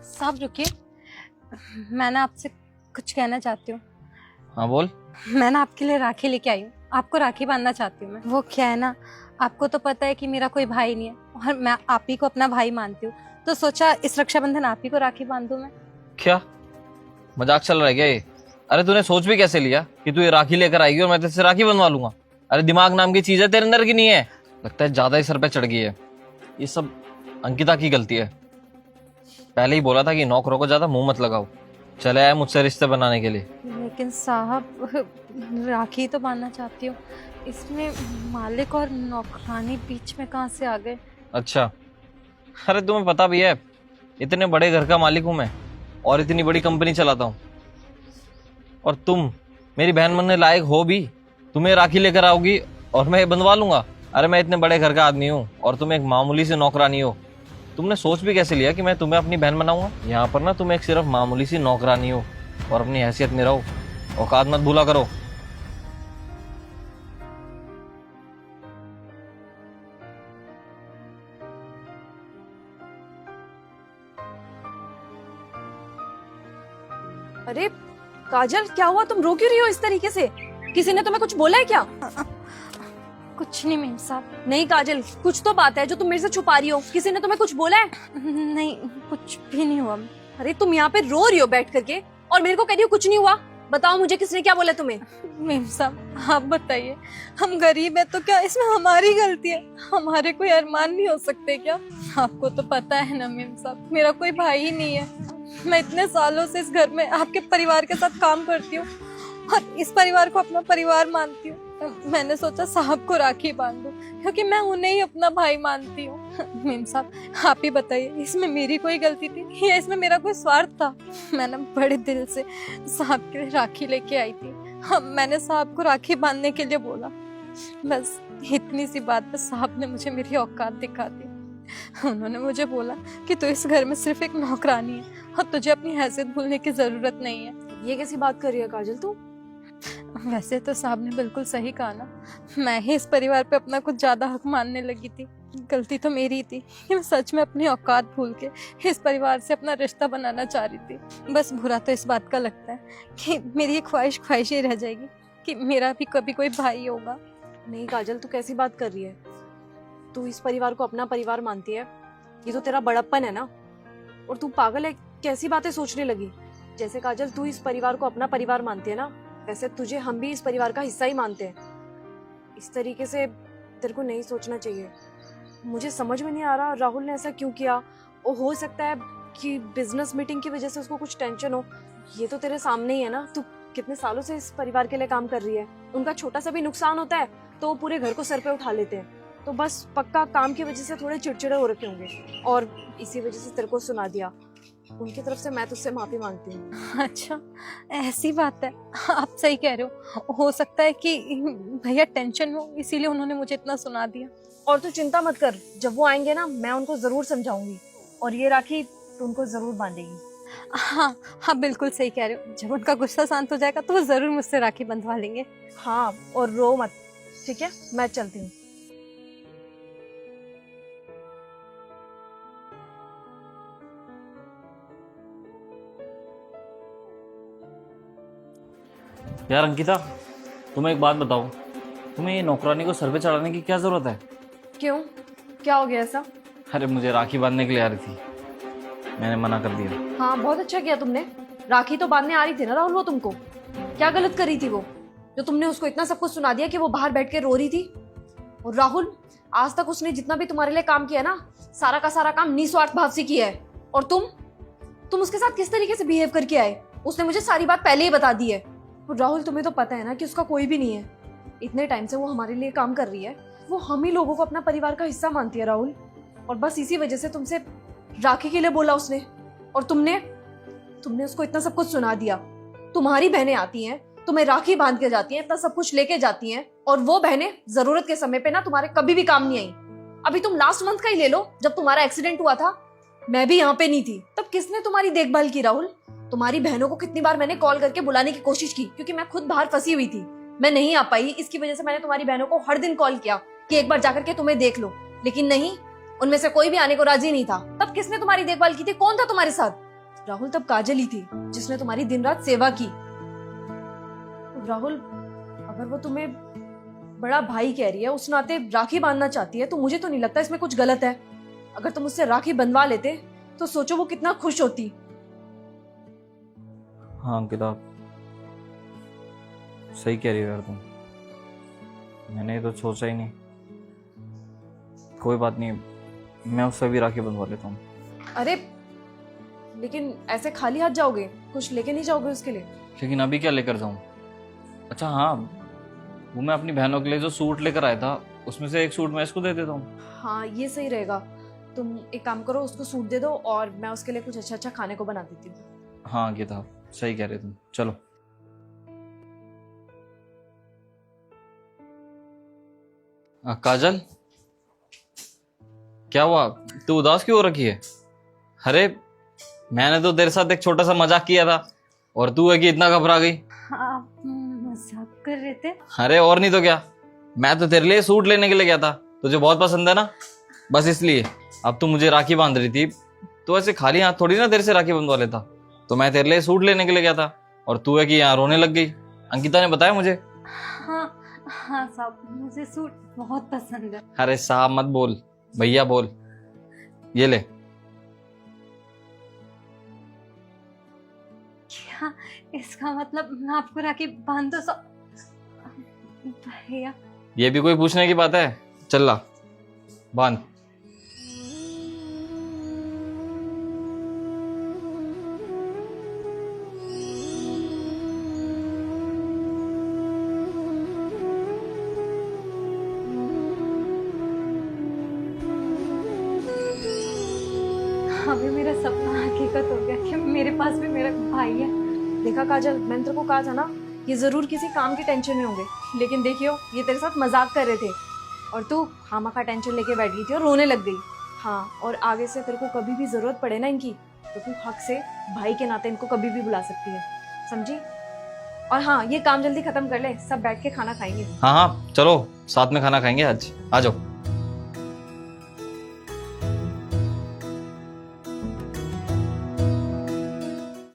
साहब रुकिए, मैं ना आपसे कुछ कहना चाहती हूँ। हाँ बोल। मैं ना आपके लिए राखी लेके आई हूँ, आपको राखी बांधना चाहती हूँ मैं। वो क्या है ना, आपको तो पता है कि मेरा कोई भाई नहीं है और मैं आप ही को अपना भाई मानती हूँ, तो सोचा इस रक्षाबंधन आप ही को राखी बांध दूँ मैं। क्या मजाक चल रहा है क्या ये? अरे तूने सोच भी कैसे लिया कि तू ये राखी लेकर आएगी और मैं तेरे से राखी बनवा लूंगा? अरे दिमाग नाम की चीज है तेरे अंदर की नहीं है? लगता है ज्यादा ही सर पे चढ़ गई है। ये सब अंकिता की गलती है। पहले ही बोला था कि नौकरों को ज्यादा मुंह मत लगाओ। चले आए मुझसे रिश्ते बनाने के लिए। लेकिन साहब राखी तो बांधना चाहती हूँ, इसमें मालिक और नौकरानी बीच में कहाँ से आ गए? अच्छा, अरे तुम्हें पता भी है इतने बड़े घर का मालिक हूं मैं और इतनी बड़ी कंपनी चलाता हूँ। और तुम मेरी बहन बनने लायक हो भी? तुम्हें राखी लेकर आओगी और मैं ये बनवा लूंगा? अरे मैं इतने बड़े घर का आदमी हूँ और तुम एक मामूली से नौकरानी हो। तुमने सोच भी कैसे लिया कि मैं तुम्हें अपनी बहन बनाऊंगा? यहाँ पर ना तुम एक सिर्फ मामूली सी नौकरानी हो और अपनी हैसियत में रहो। औकात मत भूला करो। अरे काजल, क्या हुआ? तुम रो क्यों रही हो इस तरीके से? किसी ने तुम्हें कुछ बोला है क्या? कुछ नहीं मेम साहब। नहीं काजल, कुछ तो बात है जो तुम मेरे से छुपा रही हो। किसी ने तुम्हें कुछ बोला है? नहीं, कुछ भी नहीं हुआ। अरे तुम यहाँ पे रो रही हो बैठ करके और मेरे को कह रही हो कुछ नहीं हुआ। बताओ मुझे, किसने क्या बोला तुम्हें? मेम साहब आप बताइए, हम गरीब हैं तो क्या इसमें हमारी गलती है? हमारे कोई अरमान नहीं हो सकते क्या? आपको तो पता है ना मेम साहब, मेरा कोई भाई ही नहीं है। मैं इतने सालों से इस घर में आपके परिवार के साथ काम करती हूँ और इस परिवार को अपना परिवार मानती हूँ। मैंने सोचा साहब को राखी बांध दूं क्योंकि मैं उन्हें ही अपना भाई मानती हूँ। मेम साहब आप ही बताइए, इसमें मेरी कोई गलती थी या इसमें मेरा कोई स्वार्थ था? मैंने बड़े दिल से साहब के लिए राखी लेके आई थी। मैंने साहब को राखी बांधने के लिए बोला, बस इतनी सी बात पे साहब ने मुझे मेरी औकात दिखा दी। उन्होंने मुझे बोला कि तू इस घर में सिर्फ एक नौकरानी है और तुझे अपनी हैसियत भूलने की जरूरत नहीं है। ये कैसी बात कर रही है काजल तू? वैसे तो साहब ने बिल्कुल सही कहा ना, मैं ही इस परिवार पे अपना कुछ ज्यादा हक मानने लगी थी। गलती तो मेरी ही थी कि मैं सच में अपनी औकात भूल के इस परिवार से अपना रिश्ता बनाना चाह रही थी। बस बुरा तो इस बात का लगता है कि मेरी ये ख्वाहिश ही रह जाएगी कि मेरा भी कभी कोई भाई होगा। नहीं काजल, तू कैसी बात कर रही है? तू इस परिवार को अपना परिवार मानती है, ये तो तेरा बड़प्पन है ना। और तू पागल है, कैसी बातें सोचने लगी? जैसे काजल तू इस परिवार को अपना परिवार मानती है ना, वैसे तुझे हम भी इस परिवार का हिस्सा ही मानते हैं। इस तरीके से तेरे को नहीं सोचना चाहिए। मुझे समझ में नहीं आ रहा राहुल ने ऐसा क्यों किया। और हो सकता है कि बिजनेस मीटिंग की वजह से उसको कुछ टेंशन हो। ये तो तेरे सामने ही है ना, तू कितने सालों से इस परिवार के लिए काम कर रही है। उनका छोटा सा भी नुकसान होता है तो वो पूरे घर को सर पे उठा लेते हैं। तो बस पक्का काम की वजह से थोड़े चिड़चिड़े हो रखे होंगे और इसी वजह से तेरे को सुना दिया। उनकी तरफ से मैं तुझसे माफी मांगती हूँ। अच्छा ऐसी बात है, आप सही कह रहे हो सकता है कि भैया टेंशन में हो इसीलिए उन्होंने मुझे इतना सुना दिया। और तू चिंता मत कर, जब वो आएंगे ना मैं उनको जरूर समझाऊंगी और ये राखी तू उनको जरूर बांधेगी। हाँ हाँ बिल्कुल सही कह रहे हो, जब उनका गुस्सा शांत हो जाएगा तो वो जरूर मुझसे राखी बंधवा लेंगे। हाँ, और रो मत, ठीक है? मैं चलती हूँ। यार अंकिता, तुम्हें एक बात बताओ, तुम्हें ये नौकरानी को सर पे चढ़ाने की क्या जरूरत है? क्यों, क्या हो गया ऐसा? अरे मुझे राखी बांधने के लिए आ रही थी, मैंने मना कर दिया। हाँ बहुत अच्छा किया तुमने। राखी तो बांधने आ रही थी ना राहुल वो तुमको। क्या गलत कर रही थी वो जो तुमने उसको इतना सब कुछ सुना दिया कि वो बाहर बैठ के रो रही थी? और राहुल, आज तक उसने जितना भी तुम्हारे लिए काम किया ना, सारा का सारा काम निस्वार्थ भाव से किया है। और तुम उसके साथ किस तरीके से बिहेव करके आए, उसने मुझे सारी बात पहले ही बता दी है। और राहुल, तुम्हें तो पता है ना कि उसका कोई भी नहीं है। इतने टाइम से वो हमारे लिए काम कर रही है, वो हम ही लोगों को अपना परिवार का हिस्सा मानती है राहुल। और बस इसी वजह से तुमसे राखी के लिए बोला उसने और तुमने उसको इतना सब कुछ सुना दिया। तुम्हारी बहनें आती हैं, तुम्हें राखी बांध के जाती हैं, इतना सब कुछ लेके जाती हैं और वो बहनें जरूरत के समय पे ना तुम्हारे कभी भी काम नहीं आई। अभी तुम लास्ट मंथ का ही ले लो, जब तुम्हारा एक्सीडेंट हुआ था मैं भी यहाँ पे नहीं थी, तब किसने तुम्हारी देखभाल की राहुल? तुम्हारी बहनों को कितनी बार मैंने कॉल करके बुलाने की कोशिश की क्योंकि मैं खुद बाहर फंसी हुई थी, मैं नहीं आ पाई। इसकी वजह से मैंने तुम्हारी बहनों को हर दिन कॉल किया कि एक बार जाकर के तुम्हें देख लो, लेकिन नहीं, उनमें से कोई भी आने को राजी नहीं था। तब किसने तुम्हारी देखभाल की थी? कौन था तुम्हारे साथ? राहुल तब काजल ही थी जिसने तुम्हारी दिन रात सेवा की। राहुल, अगर वो तुम्हें बड़ा भाई कह रही है, उस नाते राखी बांधना चाहती है, तो मुझे तो नहीं लगता इसमें कुछ गलत है। अगर तुम उससे राखी बंधवा लेते तो सोचो वो कितना खुश होती। हाँ अंकिता, सही कह रही हो यार तुम। मैंने तो सोचा ही नहीं। कोई बात नहीं, मैं उससे भी राखी बंधवा लेता हूँ। अरे लेकिन ऐसे खाली हाथ जाओगे? कुछ लेके नहीं जाओगे उसके लिए? लेकिन अभी क्या लेकर जाऊँ? अच्छा हाँ, वो मैं अपनी बहनों के लिए जो सूट लेकर आया था, उसमें से एक सूट मैं इसको दे देता हूँ। हाँ ये सही रहेगा। तुम एक काम करो, उसको सूट दे दो और मैं उसके लिए कुछ अच्छा अच्छा खाने को बना देती हूँ। हाँ अंकिता, सही कह रहे तुम। चलो। काजल, क्या हुआ? तू उदास क्यों हो रखी है? अरे मैंने तो तेरे साथ एक छोटा सा मजाक किया था और तू है कि इतना घबरा गई। आप मजाक कर रहे थे? अरे और नहीं तो क्या, मैं तो तेरे लिए सूट लेने के लिए गया था, तुझे बहुत पसंद है ना, बस इसलिए। अब तू मुझे राखी बांध रही थी, तो ऐसे खाली हाथ थोड़ी ना तेरे से राखी बंधवा लेता। तो मैं तेरे लिए सूट लेने के लिए गया था और तू है कि यहाँ रोने लग गई। अंकिता ने बताया मुझे। हाँ हाँ साहब, मुझे सूट बहुत पसंद है। अरे साहब मत बोल, भैया बोल। ये ले। क्या इसका मतलब मैं आपको राखी बांध दो सब? भैया, ये भी कोई पूछने की बात है? चल ला, बांध। अभी मेरा सपना हकीकत हो गया कि मेरे पास भी मेरा भाई है। देखा काजल, मैंने तेरे को कहा था ना, ये जरूर किसी काम की टेंशन में होंगे, लेकिन देखियो ये तेरे साथ मजाक कर रहे थे और तू खामखा टेंशन लेके बैठ गई थी और रोने लग गई। हाँ, और आगे से तेरे को कभी भी जरूरत पड़े ना इनकी, तो तू हक से भाई के नाते इनको कभी भी बुला सकती है, समझी? और हाँ, ये काम जल्दी खत्म कर ले, सब बैठ के खाना खाएंगे। हाँ हाँ चलो, साथ में खाना खाएंगे आज, आ जाओ।